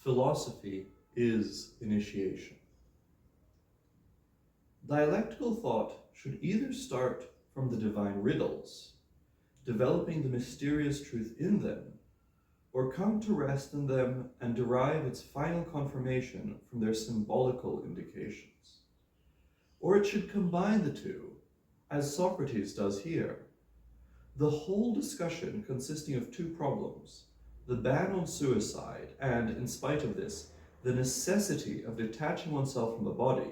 Philosophy is initiation. Dialectical thought should either start from the divine riddles, developing the mysterious truth in them, or come to rest in them and derive its final confirmation from their symbolical indications. Or it should combine the two, as Socrates does here. The whole discussion consisting of two problems, the ban on suicide and, in spite of this, the necessity of detaching oneself from the body,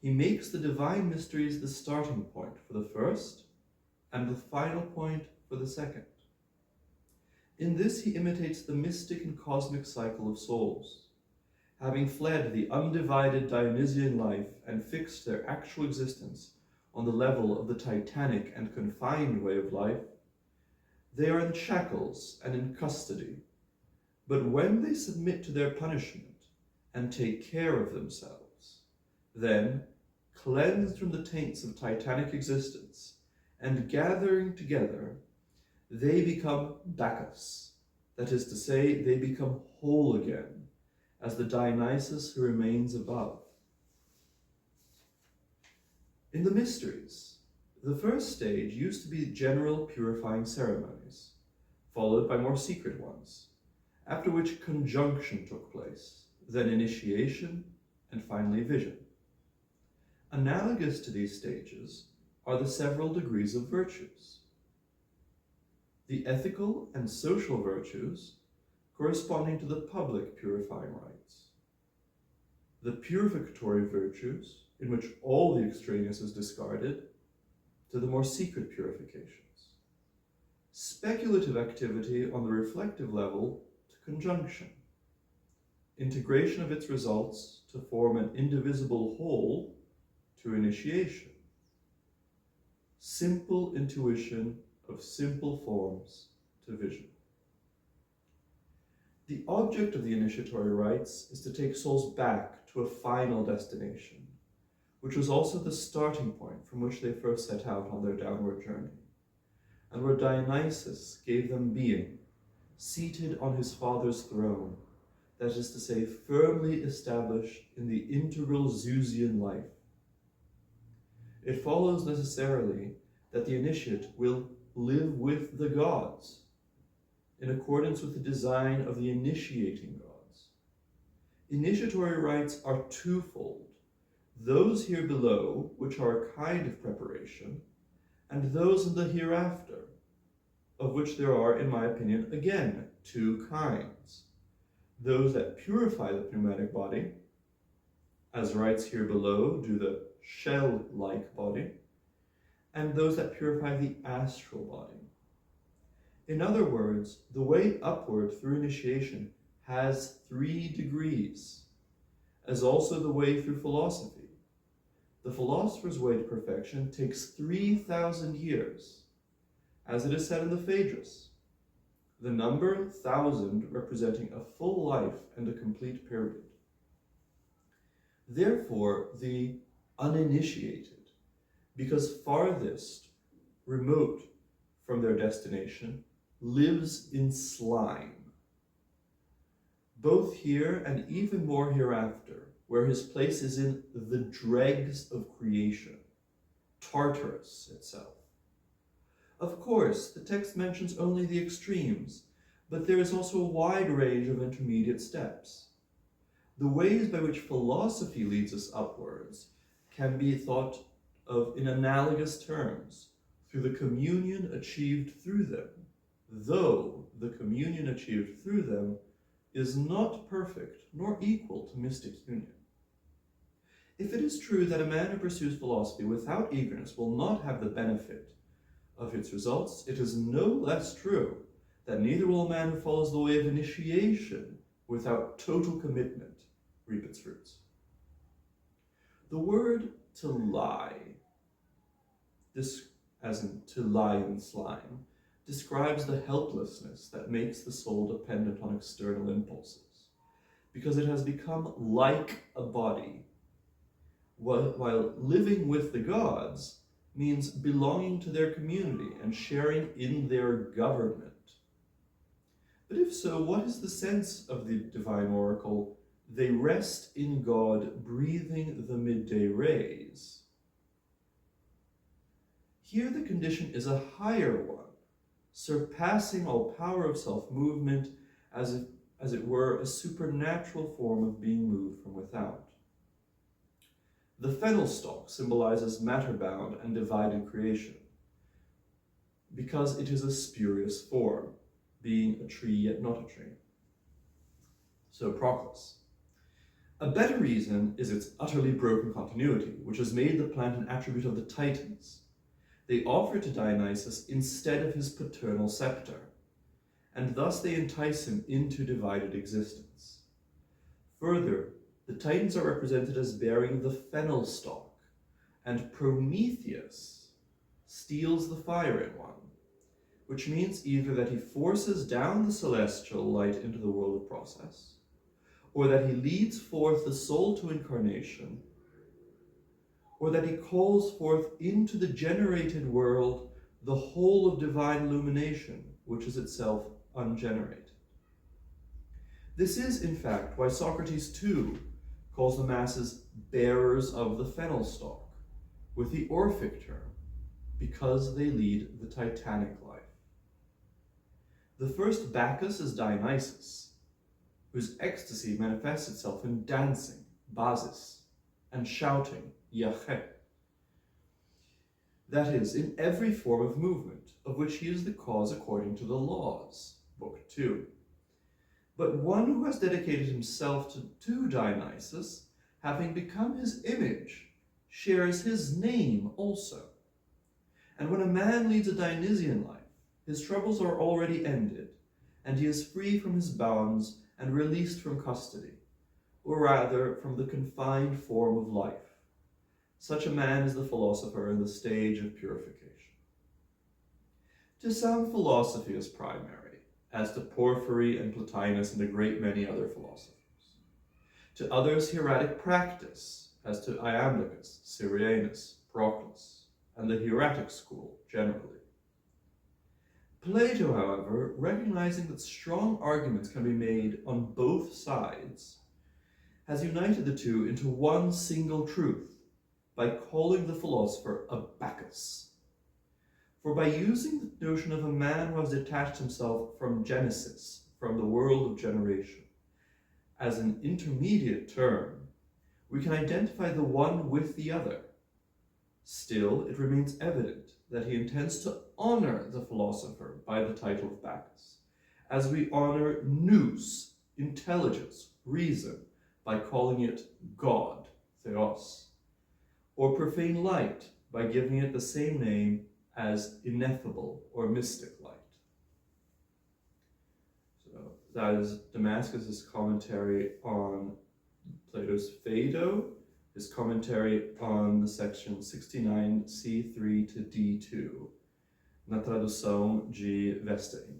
he makes the divine mysteries the starting point for the first and the final point for the second. In this he imitates the mystic and cosmic cycle of souls. Having fled the undivided Dionysian life and fixed their actual existence on the level of the titanic and confined way of life, they are in shackles and in custody. But when they submit to their punishment and take care of themselves, then, cleansed from the taints of titanic existence and gathering together, they become Bacchus, that is to say, they become whole again, as the Dionysus who remains above. In the Mysteries, the first stage used to be general purifying ceremonies, followed by more secret ones, after which conjunction took place, then initiation, and finally vision. Analogous to these stages are the several degrees of virtues. The ethical and social virtues corresponding to the public purifying rites. The purificatory virtues, in which all the extraneous is discarded, to the more secret purifications. Speculative activity on the reflective level to conjunction. Integration of its results to form an indivisible whole to initiation. Simple intuition of simple forms to vision. The object of the initiatory rites is to take souls back to a final destination, which was also the starting point from which they first set out on their downward journey, and where Dionysus gave them being, seated on his father's throne, that is to say, firmly established in the integral Zeusian life. It follows necessarily that the initiate will live with the gods, in accordance with the design of the initiating gods. Initiatory rites are twofold, those here below, which are a kind of preparation, and those in the hereafter, of which there are, in my opinion, again, two kinds. Those that purify the pneumatic body, as rites here below do the shell-like body, and those that purify the astral body. In other words, the way upward through initiation has 3 degrees, as also the way through philosophy. The philosopher's way to perfection takes 3,000 years, as it is said in the Phaedrus, the number 1,000 representing a full life and a complete period. Therefore, the uninitiated, because farthest, remote from their destination, lives in slime, both here and even more hereafter, where his place is in the dregs of creation, Tartarus itself. Of course, the text mentions only the extremes, but there is also a wide range of intermediate steps. The ways by which philosophy leads us upwards can be thought of in analogous terms, through the communion achieved through them, though the communion achieved through them is not perfect nor equal to mystic union. If it is true that a man who pursues philosophy without eagerness will not have the benefit of its results, it is no less true that neither will a man who follows the way of initiation without total commitment reap its fruits. The word to lie, this as in to lie in slime, describes the helplessness that makes the soul dependent on external impulses, because it has become like a body, while living with the gods means belonging to their community and sharing in their government. But if so, what is the sense of the divine oracle? They rest in God, breathing the midday rays. Here the condition is a higher one, surpassing all power of self-movement, as it were a supernatural form of being moved from without. The fennel stalk symbolizes matter-bound and divided creation, because it is a spurious form, being a tree yet not a tree. So Proclus. A better reason is its utterly broken continuity, which has made the plant an attribute of the Titans. They offer it to Dionysus instead of his paternal scepter, and thus they entice him into divided existence. Further, the Titans are represented as bearing the fennel stalk, and Prometheus steals the fire in one, which means either that he forces down the celestial light into the world of process, or that he leads forth the soul to incarnation, or that he calls forth into the generated world the whole of divine illumination, which is itself ungenerated. This is, in fact, why Socrates too calls the masses bearers of the fennel stalk, with the Orphic term, because they lead the Titanic life. The first Bacchus is Dionysus, whose ecstasy manifests itself in dancing, basis, and shouting, yache. That is, in every form of movement, of which he is the cause according to the laws, Book 2. But one who has dedicated himself to Dionysus, having become his image, shares his name also. And when a man leads a Dionysian life, his troubles are already ended, and he is free from his bonds and released from custody, or rather from the confined form of life. Such a man is the philosopher in the stage of purification. To some, philosophy is primary, as to Porphyry and Plotinus and a great many other philosophers. To others, hieratic practice, as to Iamblichus, Syrianus, Proclus, and the hieratic school generally. Plato, however, recognizing that strong arguments can be made on both sides, has united the two into one single truth by calling the philosopher a Bacchus. For by using the notion of a man who has detached himself from Genesis, from the world of generation, as an intermediate term, we can identify the one with the other. Still, it remains evident that he intends to honor the philosopher by the title of Bacchus, as we honor nous, intelligence, reason, by calling it God, Theos, or profane light by giving it the same name as ineffable or mystic light. So that is Damascus's commentary on Plato's Phaedo, his commentary on the section 69C3 to D2, na tradução de Westerink.